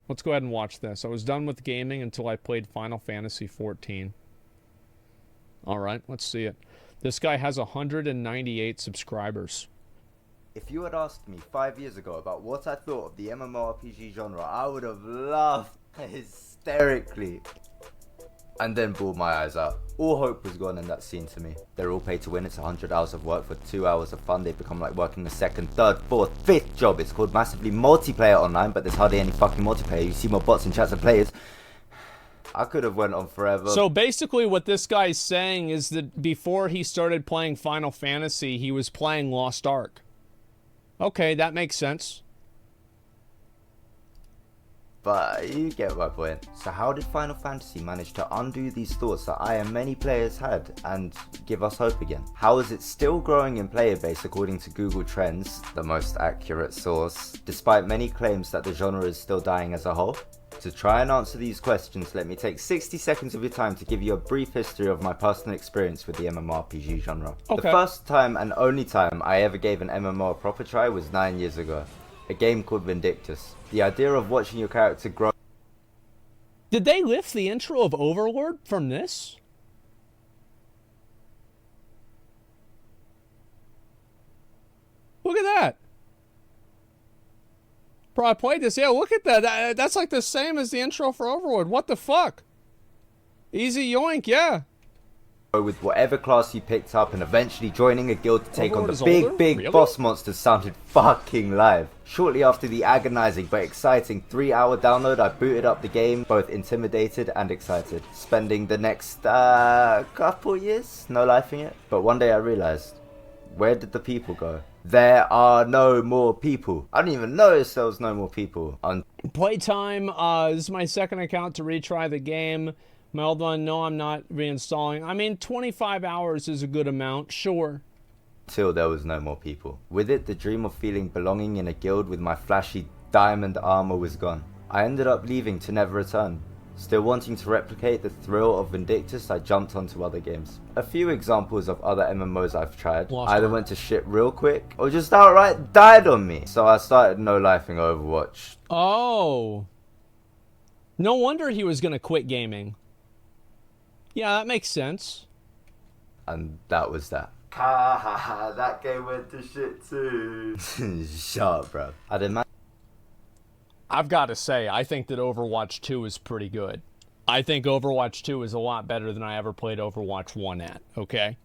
Let's go ahead and watch this. I was done with gaming until I played Final Fantasy XIV. Alright, let's see it. This guy has 198 subscribers. If you had asked me 5 years ago about what I thought of the MMORPG genre, I would have laughed hysterically. And then bawled my eyes out. All hope was gone in that scene to me. They're all paid to win. It's 100 hours of work for 2 hours of fun. They become like working a second, third, fourth, fifth job. It's called massively multiplayer online, but there's hardly any fucking multiplayer. You see more bots and chats and players. I could have went on forever. So basically what this guy's saying is that before he started playing Final Fantasy, he was playing Lost Ark. Okay, that makes sense. But you get my point. So how did Final Fantasy manage to undo these thoughts that I and many players had and give us hope again? How is it still growing in player base according to Google Trends, the most accurate source, despite many claims that the genre is still dying as a whole? To try and answer these questions, let me take 60 seconds of your time to give you a brief history of my personal experience with the MMORPG genre. Okay. The first time and only time I ever gave an MMO a proper try was 9 years ago. A game called Vindictus. The idea of watching your character grow... Did they lift the intro of Overlord from this? Look at that. Bro, I played this. Yeah, look at that. That's like the same as the intro for Overlord. What the fuck? Easy yoink, yeah. With whatever class you picked up and eventually joining a guild to take Overlord on the big really? boss monsters sounded fucking live. Shortly after the agonizing but exciting 3-hour download, I booted up the game, both intimidated and excited. Spending the next couple years no lifing it. But one day I realized, where did the people go? There are no more people. I didn't even notice there was no more people. Playtime, this is my second account to retry the game. My old one, no, I'm not reinstalling. I mean, 25 hours is a good amount, sure. Till there was no more people. With it, the dream of feeling belonging in a guild with my flashy diamond armor was gone. I ended up leaving to never return. Still wanting to replicate the thrill of Vindictus, I jumped onto other games. A few examples of other MMOs I've tried either went to shit real quick or just outright died on me. So I started no-lifing Overwatch. Oh. No wonder he was gonna quit gaming. Yeah, that makes sense. And that was that. Ha ha ha, that game went to shit too. Shut up, bro. I've got to say, I think that Overwatch 2 is pretty good. I think Overwatch 2 is a lot better than I ever played Overwatch 1 at, okay?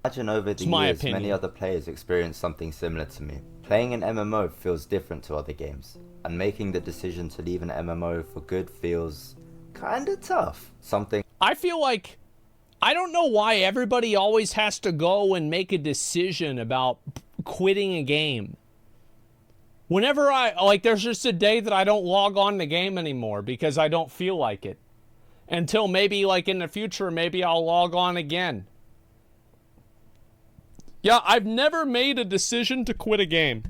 Imagine over the years many other players experienced something similar to me. Playing an MMO feels different to other games, and making the decision to leave an MMO for good feels kinda tough. I feel like, I don't know why everybody always has to go and make a decision about quitting a game. Whenever there's just a day that I don't log on the game anymore because I don't feel like it. Until maybe, like, in the future, maybe I'll log on again. Yeah, I've never made a decision to quit a game.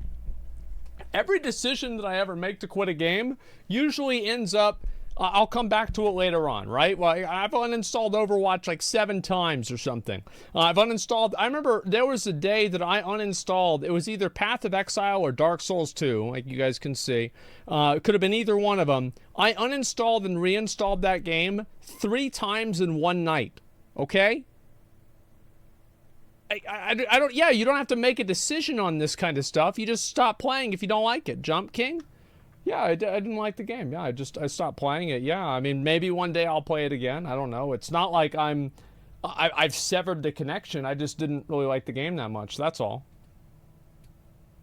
Every decision that I ever make to quit a game usually ends up... I'll come back to it later on, right? Well, I've uninstalled Overwatch like 7 times or something. I've uninstalled... I remember there was a day that I uninstalled... It was either Path of Exile or Dark Souls 2, like you guys can see. It could have been either one of them. I uninstalled and reinstalled that game 3 times in one night, okay? I don't... Yeah, you don't have to make a decision on this kind of stuff. You just stop playing if you don't like it. Jump King? Yeah, I didn't like the game. Yeah, I stopped playing it. Yeah, I mean, maybe one day I'll play it again. I don't know. It's not like I've severed the connection. I just didn't really like the game that much. That's all.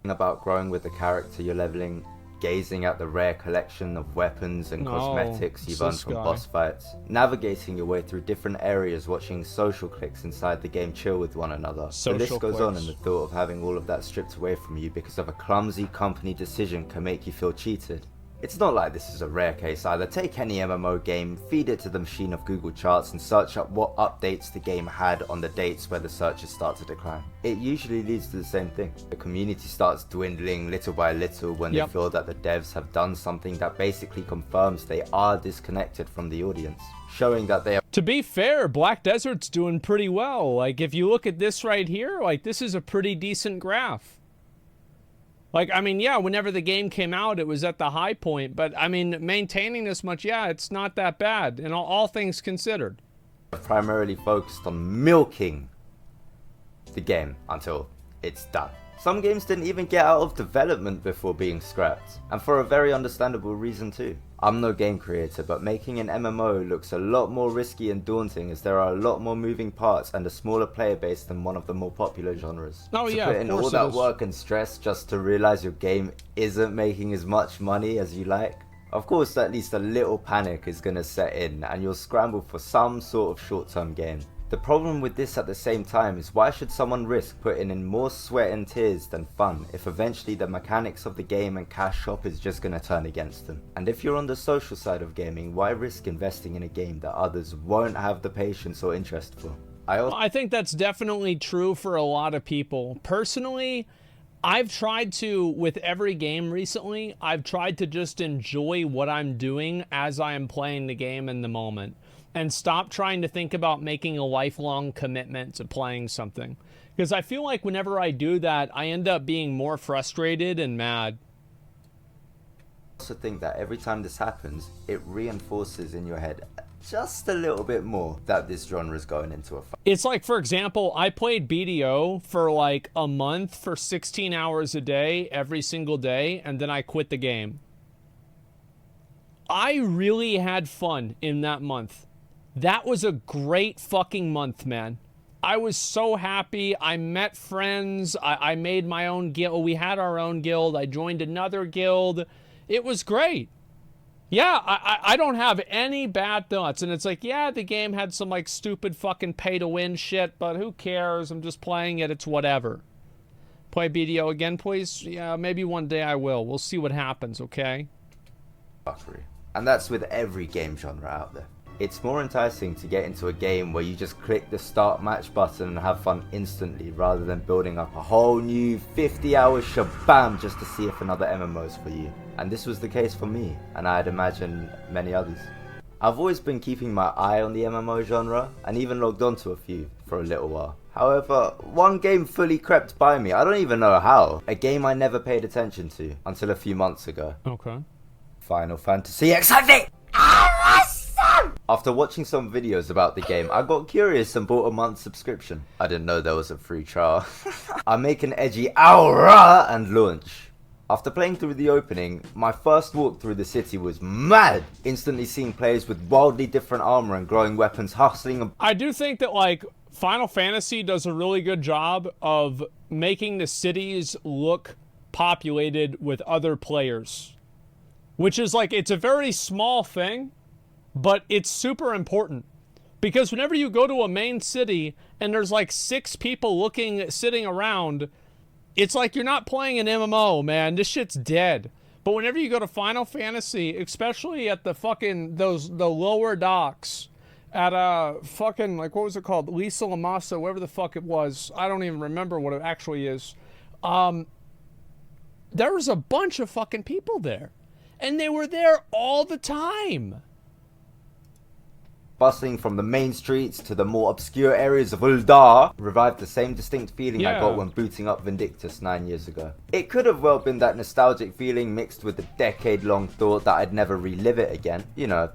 About growing with the character you're leveling, gazing at the rare collection of weapons and cosmetics you've earned from boss fights, navigating your way through different areas, watching social cliques inside the game chill with one another. The list goes on, and the thought of having all of that stripped away from you because of a clumsy company decision can make you feel cheated. It's not like this is a rare case either. Take any MMO game, feed it to the machine of Google Charts and search up what updates the game had on the dates where the searches start to decline. It usually leads to the same thing. The community starts dwindling little by little when they feel that the devs have done something that basically confirms they are disconnected from the audience, showing that they are... To be fair, Black Desert's doing pretty well. Like, if you look at this right here, like, this is a pretty decent graph. Like, I mean, yeah, whenever the game came out, it was at the high point. But, I mean, maintaining this much, yeah, it's not that bad, in all things considered. Primarily focused on milking the game until it's done. Some games didn't even get out of development before being scrapped, and for a very understandable reason too. I'm no game creator, but making an MMO looks a lot more risky and daunting, as there are a lot more moving parts and a smaller player base than one of the more popular genres. Oh yeah, to put in all that work and stress just to realize your game isn't making as much money as you like, of course at least a little panic is gonna set in and you'll scramble for some sort of short-term gain. The problem with this at the same time is, why should someone risk putting in more sweat and tears than fun if eventually the mechanics of the game and cash shop is just gonna turn against them? And if you're on the social side of gaming, why risk investing in a game that others won't have the patience or interest for? I think that's definitely true for a lot of people. Personally, I've tried to, with every game recently, I've tried to just enjoy what I'm doing as I am playing the game in the moment, and stop trying to think about making a lifelong commitment to playing something. Because I feel like whenever I do that, I end up being more frustrated and mad. I also think that every time this happens, it reinforces in your head just a little bit more that this genre is going into a fight. It's like, for example, I played BDO for like a month for 16 hours a day, every single day, and then I quit the game. I really had fun in that month. That was a great fucking month, man. I was so happy. I met friends. I made my own guild. We had our own guild. I joined another guild. It was great. Yeah, I don't have any bad thoughts. And it's like, yeah, the game had some like stupid fucking pay-to-win shit, but who cares? I'm just playing it. It's whatever. Play BDO again, please? Yeah, maybe one day I will. We'll see what happens, okay? And that's with every game genre out there. It's more enticing to get into a game where you just click the start match button and have fun instantly, rather than building up a whole new 50-hour shabam just to see if another MMO is for you. And this was the case for me, and I'd imagine many others. I've always been keeping my eye on the MMO genre, and even logged onto a few for a little while. However, one game fully crept by me, I don't even know how. A game I never paid attention to until a few months ago. Okay. Final Fantasy FFXIV! After watching some videos about the game, I got curious and bought a month's subscription. I didn't know there was a free trial. I make an edgy aura and launch. After playing through the opening, my first walk through the city was mad. Instantly seeing players with wildly different armor and glowing weapons hustling and... I do think that like Final Fantasy does a really good job of making the cities look populated with other players. Which is like, it's a very small thing, but it's super important, because whenever you go to a main city and there's like 6 people sitting around, it's like you're not playing an MMO, man. This shit's dead. But whenever you go to Final Fantasy, especially at the fucking the lower docks at fucking, like, what was it called? Lisa Lamasa, whatever the fuck it was. I don't even remember what it actually is. There was a bunch of fucking people there, and they were there all the time. Bustling from the main streets to the more obscure areas of Uldar revived the same distinct feeling I got when booting up Vindictus 9 years ago. It could have well been that nostalgic feeling mixed with the decade-long thought that I'd never relive it again, you know,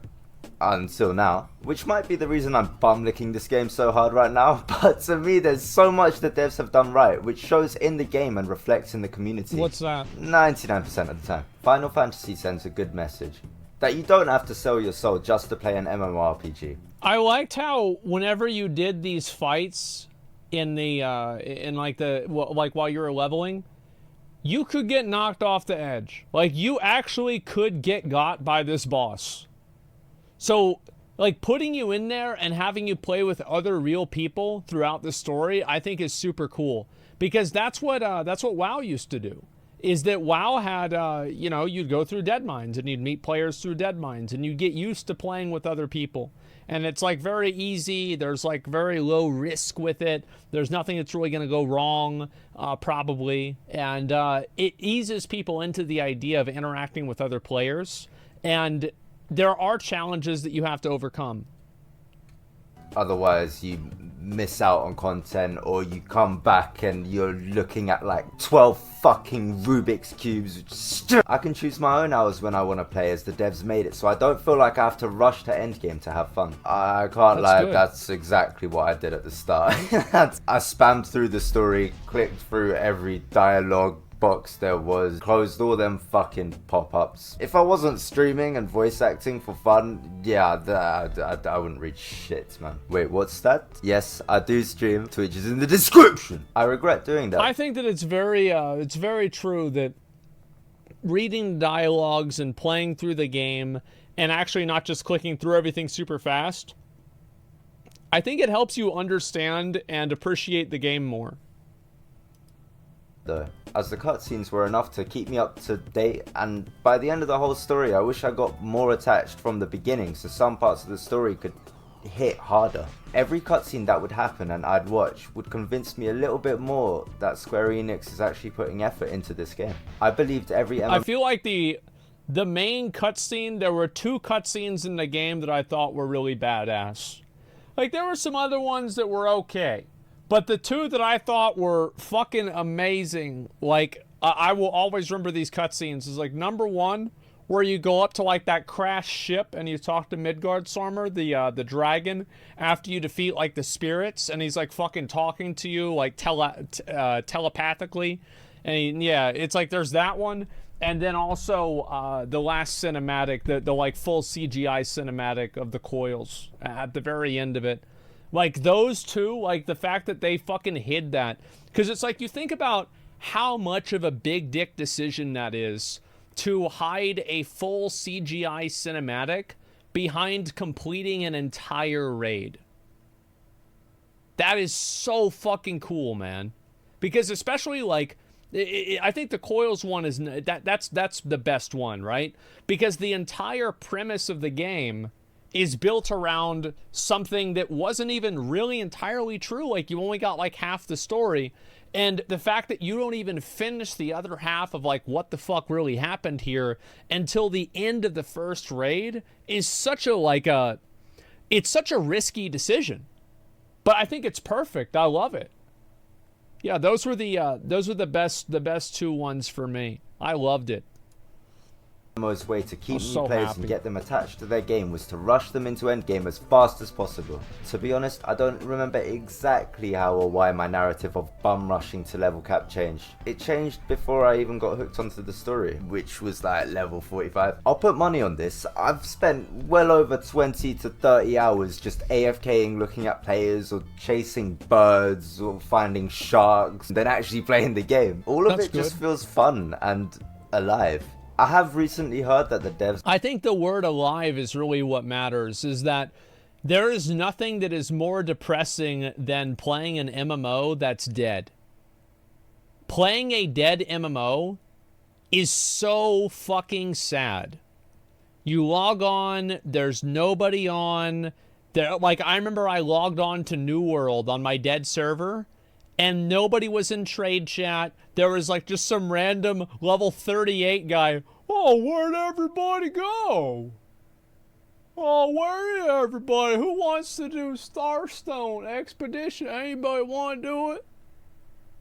until now, which might be the reason I'm bum-licking this game so hard right now, but to me there's so much the devs have done right, which shows in the game and reflects in the community. What's that? 99% of the time. Final Fantasy sends a good message. That you don't have to sell your soul just to play an MMORPG. I liked how whenever you did these fights in the while you were leveling, you could get knocked off the edge. Like, you actually could get got by this boss. So, like, putting you in there and having you play with other real people throughout the story, I think is super cool, because that's what WoW used to do. Is that WoW had, you know, you'd go through dead mines and you'd meet players through dead mines and you'd get used to playing with other people. And it's like very easy. There's like very low risk with it. There's nothing that's really going to go wrong, probably. And it eases people into the idea of interacting with other players. And there are challenges that you have to overcome. Otherwise, you miss out on content, or you come back and you're looking at like 12 fucking Rubik's cubes. I can choose my own hours when I want to play, as the devs made it, so I don't feel like I have to rush to endgame to have fun. I can't lie, that's exactly what I did at the start. I spammed through the story, clicked through every dialogue box there was, closed all them fucking pop-ups. If I wasn't streaming and voice acting for fun, yeah, I wouldn't read shit, man. Wait, what's that? Yes, I do stream. Twitch is in the description. I regret doing that. I think that it's very true that reading dialogues and playing through the game and actually not just clicking through everything super fast, I think it helps you understand and appreciate the game more. As the cutscenes were enough to keep me up to date, and by the end of the whole story I wish I got more attached from the beginning, so some parts of the story could hit harder. Every cutscene that would happen and I'd watch would convince me a little bit more that Square Enix is actually putting effort into this game. I believed every I feel like the main cutscene, there were 2 cutscenes in the game that I thought were really badass. Like, there were some other ones that were okay. But the 2 that I thought were fucking amazing, like, I will always remember these cutscenes, is like, number 1, where you go up to like that crashed ship and you talk to Midgardsormr, the dragon, after you defeat like the spirits, and he's like fucking talking to you like telepathically, and yeah, it's like there's that one, and then also the last cinematic, the like full CGI cinematic of the coils at the very end of it. Like, those 2, like, the fact that they fucking hid that. Because it's like, you think about how much of a big dick decision that is to hide a full CGI cinematic behind completing an entire raid. That is so fucking cool, man. Because especially, like, I think the coils one is... That's the best one, right? Because the entire premise of the game is built around something that wasn't even really entirely true. Like, you only got like half the story, and the fact that you don't even finish the other half of like what the fuck really happened here until the end of the first raid is such a it's such a risky decision, but I think it's perfect. I love it. Yeah, those were the best 2 ones for me. I loved it. The most way to keep new players and get them attached to their game was to rush them into endgame as fast as possible. To be honest, I don't remember exactly how or why my narrative of bum rushing to level cap changed. It changed before I even got hooked onto the story, which was like level 45. I'll put money on this. I've spent well over 20 to 30 hours just AFKing, looking at players, or chasing birds, or finding sharks, than actually playing the game. All of it just feels fun and alive. I have recently heard that the devs... I think the word alive is really what matters, is that there is nothing that is more depressing than playing an MMO that's dead. Playing a dead MMO is so fucking sad. You log on, there's nobody on. Like, I remember I logged on to New World on my dead server, and nobody was in trade chat. There was like just some random level 38 guy. Oh, where'd everybody go? Oh, where'd everybody? Who wants to do Starstone Expedition? Anybody want to do it?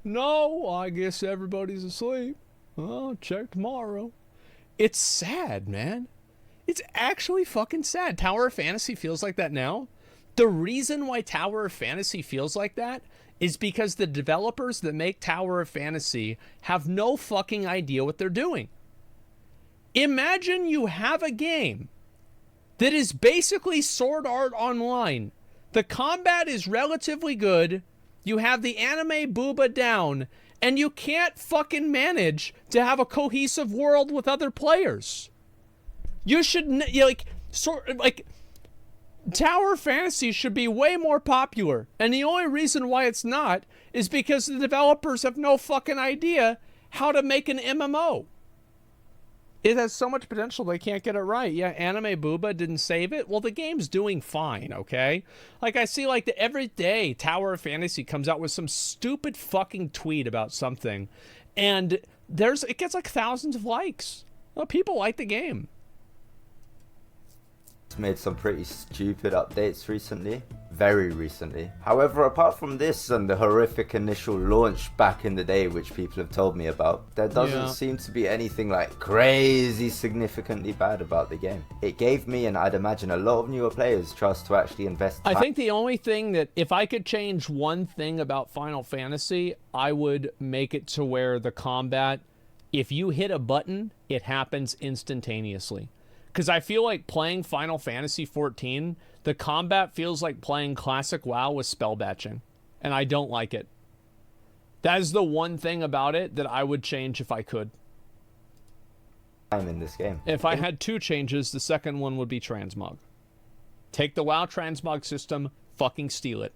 No, I guess everybody's asleep. Well, check tomorrow. It's sad, man. It's actually fucking sad. Tower of Fantasy feels like that now. The reason why Tower of Fantasy feels like that is because the developers that make Tower of Fantasy have no fucking idea what they're doing. Imagine you have a game that is basically Sword Art Online. The combat is relatively good. You have the anime booba down, and you can't fucking manage to have a cohesive world with other players. You should, Tower Fantasy should be way more popular, and the only reason why it's not is because the developers have no fucking idea how to make an MMO. It has so much potential, they can't get it right. Yeah, Anime Booba didn't save it. Well, the game's doing fine, okay? Like, I see, like, every day Tower of Fantasy comes out with some stupid fucking tweet about something, and it gets, like, thousands of likes. Well, people like the game. Made some pretty stupid updates recently. very recently. However, apart from this and the horrific initial launch back in the day, which people have told me about, there doesn't seem to be anything like crazy significantly bad about the game. It gave me, and I'd imagine a lot of newer players, trust to actually invest time. I think the only thing that, if I could change one thing about Final Fantasy, I would make it to where the combat, if you hit a button, it happens instantaneously. Because I feel like playing Final Fantasy XIV, the combat feels like playing classic WoW with spell batching. And I don't like it. That is the one thing about it that I would change if I could. I'm in this game. If I had two changes, the second one would be transmog. Take the WoW transmog system, fucking steal it.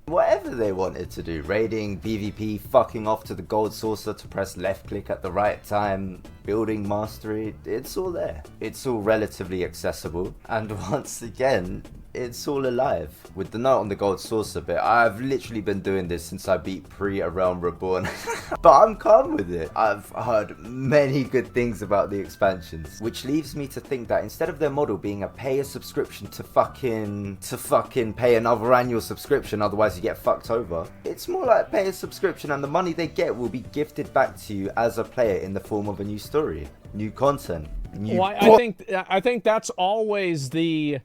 Whatever they wanted to do, raiding, PvP, fucking off to the gold saucer to press left click at the right time, building mastery, it's all there. It's all relatively accessible, and once again, it's all alive. With the note on the gold saucer bit, I've literally been doing this since I beat Pre: A Realm Reborn, but I'm calm with it. I've heard many good things about the expansions, which leaves me to think that instead of their model being a pay a subscription to fucking pay another annual subscription, otherwise you get fucked over, it's more like pay a subscription and the money they get will be gifted back to you as a player in the form of a new story, new content, new. Well, I think that's always the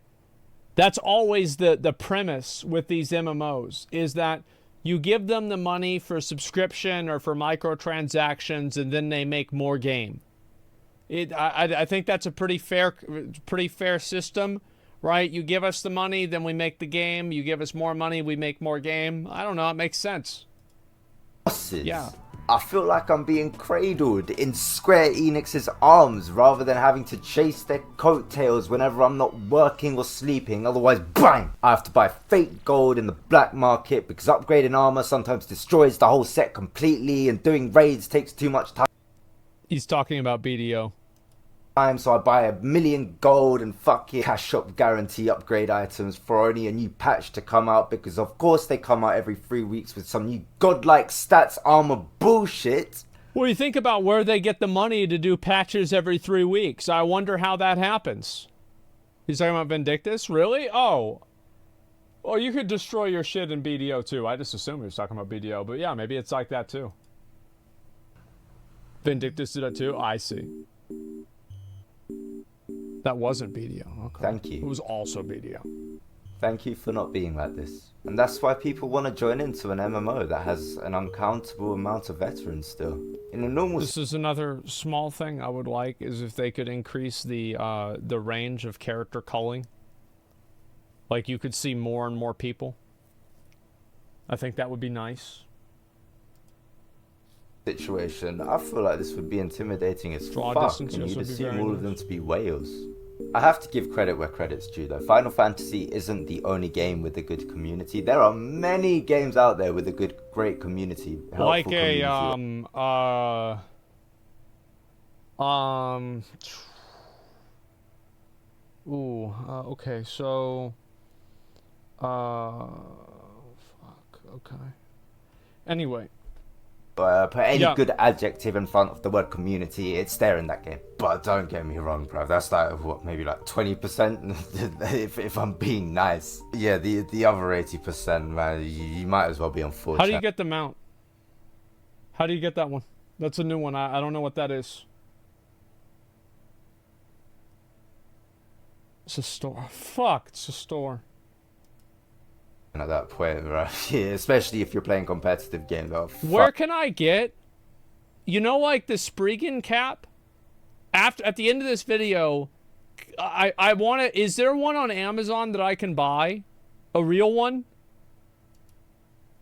premise with these MMOs, is that you give them the money for subscription or for microtransactions, and then they make more game. I think that's a pretty fair system, right? You give us the money, then we make the game. You give us more money, we make more game. I don't know. It makes sense. Yeah. I feel like I'm being cradled in Square Enix's arms rather than having to chase their coattails whenever I'm not working or sleeping. Otherwise, bang! I have to buy fake gold in the black market because upgrading armor sometimes destroys the whole set completely, and doing raids takes too much time. He's talking about BDO. So I buy 1,000,000 gold and fucking cash shop guarantee upgrade items for only a new patch to come out, because of course they come out every 3 weeks with some new godlike stats armor bullshit. Well, you think about where they get the money to do patches every 3 weeks. I wonder how that happens. He's talking about Vindictus? Really? Oh. Well, you could destroy your shit in BDO too. I just assumed he was talking about BDO, but yeah, maybe it's like that too. Vindictus did that too? I see. That wasn't BDO. Okay. Thank you. It was also BDO. Thank you for not being like this. And that's why people want to join into an MMO that has an uncountable amount of veterans still. In a normal... This is another small thing I would like, is if they could increase the range of character culling. Like, you could see more and more people. I think that would be nice. Situation, I feel like this would be intimidating as Draw fuck, distance, and yes, you'd would be assume very all nice. of them to be whales. I have to give credit where credit's due though. Final Fantasy isn't the only game with a good community. There are many games out there with a great community. Like a, okay, so, fuck, okay. Anyway. Put any good adjective in front of the word community, it's there in that game. But don't get me wrong, bro. That's like, what, maybe like 20% if I'm being nice. Yeah, the other 80%, man, you might as well be on 4chan. How do you get the mount? How do you get that one? That's a new one. I don't know what that is. It's a store. Fuck, it's a store. At that point, right? Yeah, especially if you're playing competitive games. Oh, where can I get, you know, like the Spriggan cap? At the end of this video, I want to. Is there one on Amazon that I can buy? A real one?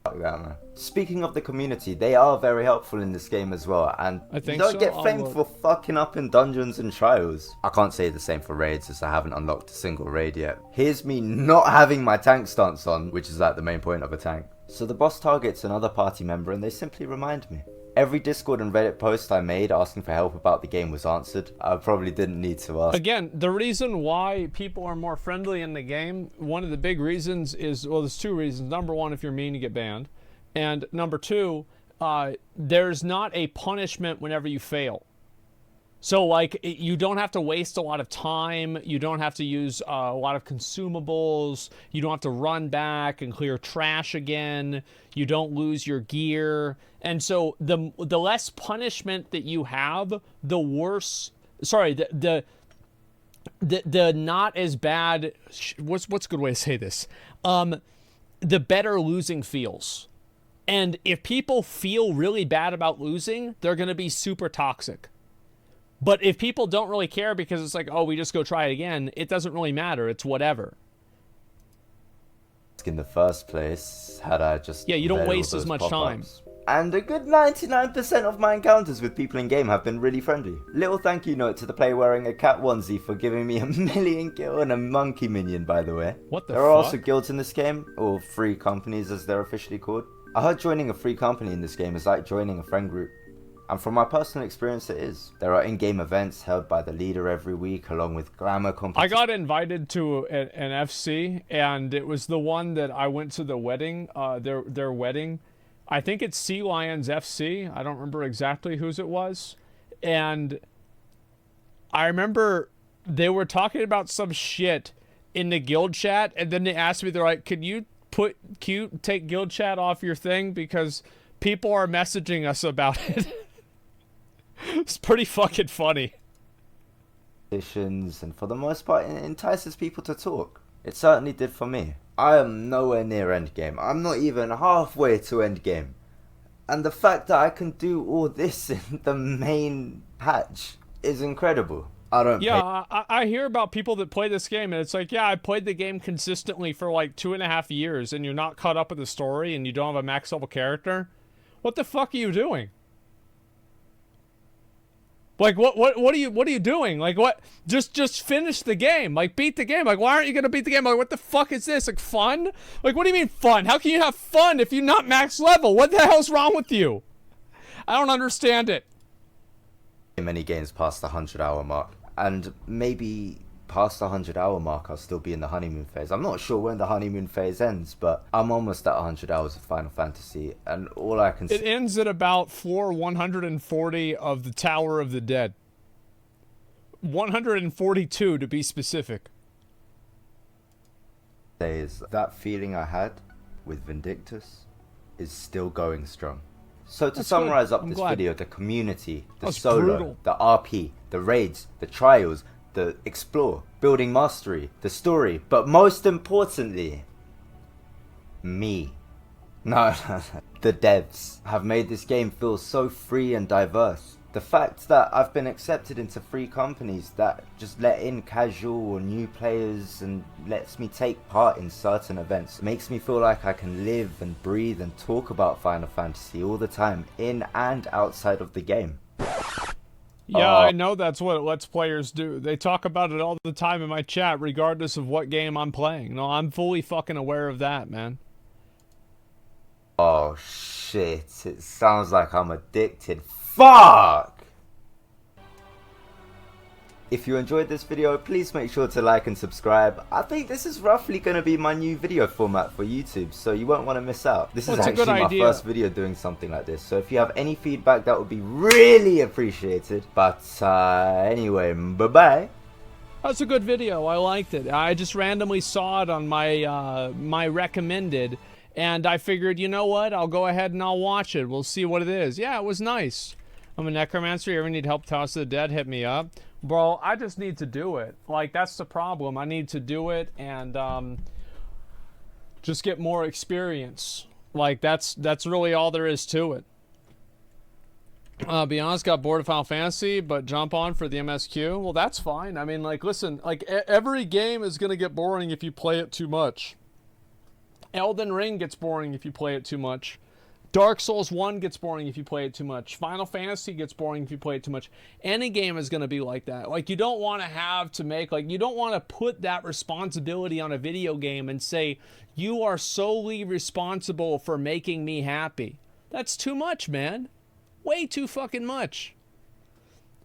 Fuck that, man. Speaking of the community, they are very helpful in this game as well, and I think you don't so. get flamed for fucking up in dungeons and trials. I can't say the same for raids, as I haven't unlocked a single raid yet. Here's me not having my tank stance on, which is like the main point of a tank. So the boss targets another party member and they simply remind me. Every Discord and Reddit post I made asking for help about the game was answered. I probably didn't need to ask. Again, the reason why people are more friendly in the game, one of the big reasons is, well, there's two reasons. Number one, if you're mean, you get banned. And number two, there's not a punishment whenever you fail. So, like, you don't have to waste a lot of time. You don't have to use a lot of consumables. You don't have to run back and clear trash again. You don't lose your gear. And so, the less punishment that you have, the worse. Sorry, the not as bad. What's a good way to say this? The better losing feels. And if people feel really bad about losing, they're going to be super toxic. But if people don't really care because it's like, oh, we just go try it again, it doesn't really matter. It's whatever. In the first place, had I just... Yeah, you don't waste as much time. And a good 99% of my encounters with people in game have been really friendly. Little thank you note to the player wearing a cat onesie for giving me a million gil and a monkey minion, by the way. What the fuck? There are also guilds in this game, or free companies as they're officially called. I heard joining a free company in this game is like joining a friend group. And from my personal experience, it is. There are in-game events held by the leader every week, along with glamour competitions. I got invited to an FC, and it was the one that I went to the wedding, their wedding. I think it's Sea Lions FC. I don't remember exactly whose it was. And I remember they were talking about some shit in the guild chat, and then they asked me, they're like, can you take guild chat off your thing? Because people are messaging us about it. It's pretty fucking funny. And for the most part, it entices people to talk. It certainly did for me. I am nowhere near endgame. I'm not even halfway to endgame. And the fact that I can do all this in the main hatch is incredible. I hear about people that play this game, and it's like, yeah, I played the game consistently for like 2.5 years, and you're not caught up with the story, and you don't have a max level character. What the fuck are you doing? Like, what are you doing? Like, what? Just finish the game. Like, beat the game. Like, why aren't you gonna beat the game? Like, what the fuck is this? Like, fun? Like, what do you mean fun? How can you have fun if you're not max level? What the hell's wrong with you? I don't understand it. Many games past the 100-hour mark, and maybe past the 100-hour mark I'll still be in the honeymoon phase. I'm not sure when the honeymoon phase ends, but I'm almost at 100 hours of Final Fantasy, and all I can... It ends at about floor 140 of the Tower of the Dead. 142 to be specific. Is that feeling I had with Vindictus is still going strong. So to summarize up this video, the community, the solo, the RP, the raids, the trials, the explore, building mastery, the story, but most importantly, me. No, the devs have made this game feel so free and diverse. The fact that I've been accepted into free companies that just let in casual or new players and lets me take part in certain events makes me feel like I can live and breathe and talk about Final Fantasy all the time, in and outside of the game. Yeah, I know that's what Let's Players do. They talk about it all the time in my chat, regardless of what game I'm playing. No, I'm fully fucking aware of that, man. Oh, shit. It sounds like I'm addicted. Fuck! If you enjoyed this video, please make sure to like and subscribe. I think this is roughly going to be my new video format for YouTube, so you won't want to miss out. This is actually my first video doing something like this, so if you have any feedback, that would be really appreciated. But anyway, bye-bye. That's a good video. I liked it. I just randomly saw it on my my recommended, and I figured, you know what? I'll go ahead and I'll watch it. We'll see what it is. Yeah, it was nice. I'm a necromancer. You ever need help Toss of the Dead? Hit me up. Bro, I just need to do it. Like, that's the problem. I need to do it and just get more experience. Like, that's really all there is to it. Be honest, got bored of Final Fantasy, but jump on for the MSQ. Well, that's fine. I mean, like, listen, like, every game is going to get boring if you play it too much. Elden Ring gets boring if you play it too much. Dark Souls 1 gets boring if you play it too much. Final Fantasy gets boring if you play it too much. Any game is going to be like that. Like, you don't want to have to make, like, you don't want to put that responsibility on a video game and say, you are solely responsible for making me happy. That's too much, man. Way too fucking much.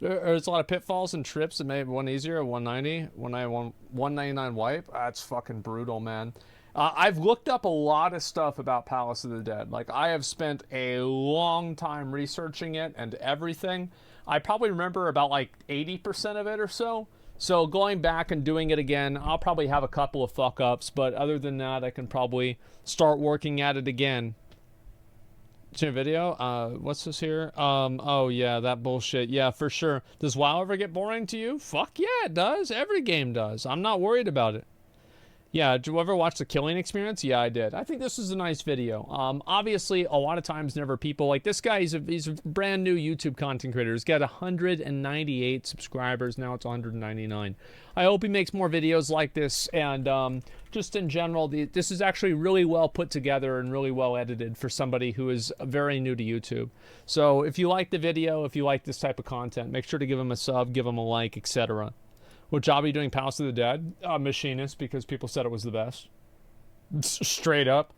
There's a lot of pitfalls and trips that made one easier at 190. 199 wipe. That's fucking brutal, man. I've looked up a lot of stuff about Palace of the Dead. Like, I have spent a long time researching it and everything. I probably remember about like 80% of it or so. So going back and doing it again, I'll probably have a couple of fuck ups, but other than that, I can probably start working at it again. It's your video. What's this here? Oh yeah, that bullshit. Yeah, for sure. Does WoW ever get boring to you? Fuck yeah, it does. Every game does. I'm not worried about it. Yeah, did you ever watch the killing experience? Yeah, I did. I think this is a nice video. Obviously, a lot of times, never people like this guy. He's a brand new YouTube content creator. He's got 198 subscribers now. It's 199. I hope he makes more videos like this. And just in general, this is actually really well put together and really well edited for somebody who is very new to YouTube. So if you like the video, if you like this type of content, make sure to give him a sub, give him a like, etc. What job are you doing Palace of the Dead? Machinist, because people said it was the best. Straight up.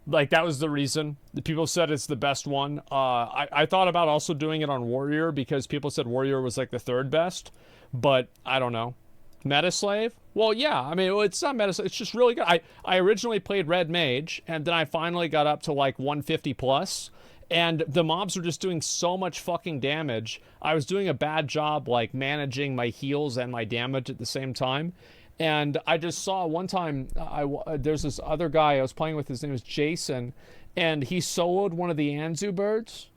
Like, that was the reason. The people said it's the best one. I thought about also doing it on Warrior, because people said Warrior was like the third best. But, I don't know. Metaslave? Well, yeah. I mean, it's not Metaslave. It's just really good. I originally played Red Mage, and then I finally got up to like 150 plus. And the mobs were just doing so much fucking damage. I was doing a bad job, like, managing my heals and my damage at the same time. And I just saw one time, there's this other guy I was playing with, his name was Jason, and he soloed one of the Anzu birds.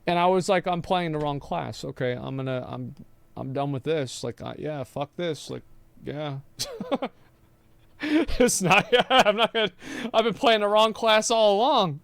And I was like, I'm playing the wrong class. Okay, I'm done with this. Like, yeah, fuck this. Like, yeah. It's not. I'm not gonna. I've been playing the wrong class all along.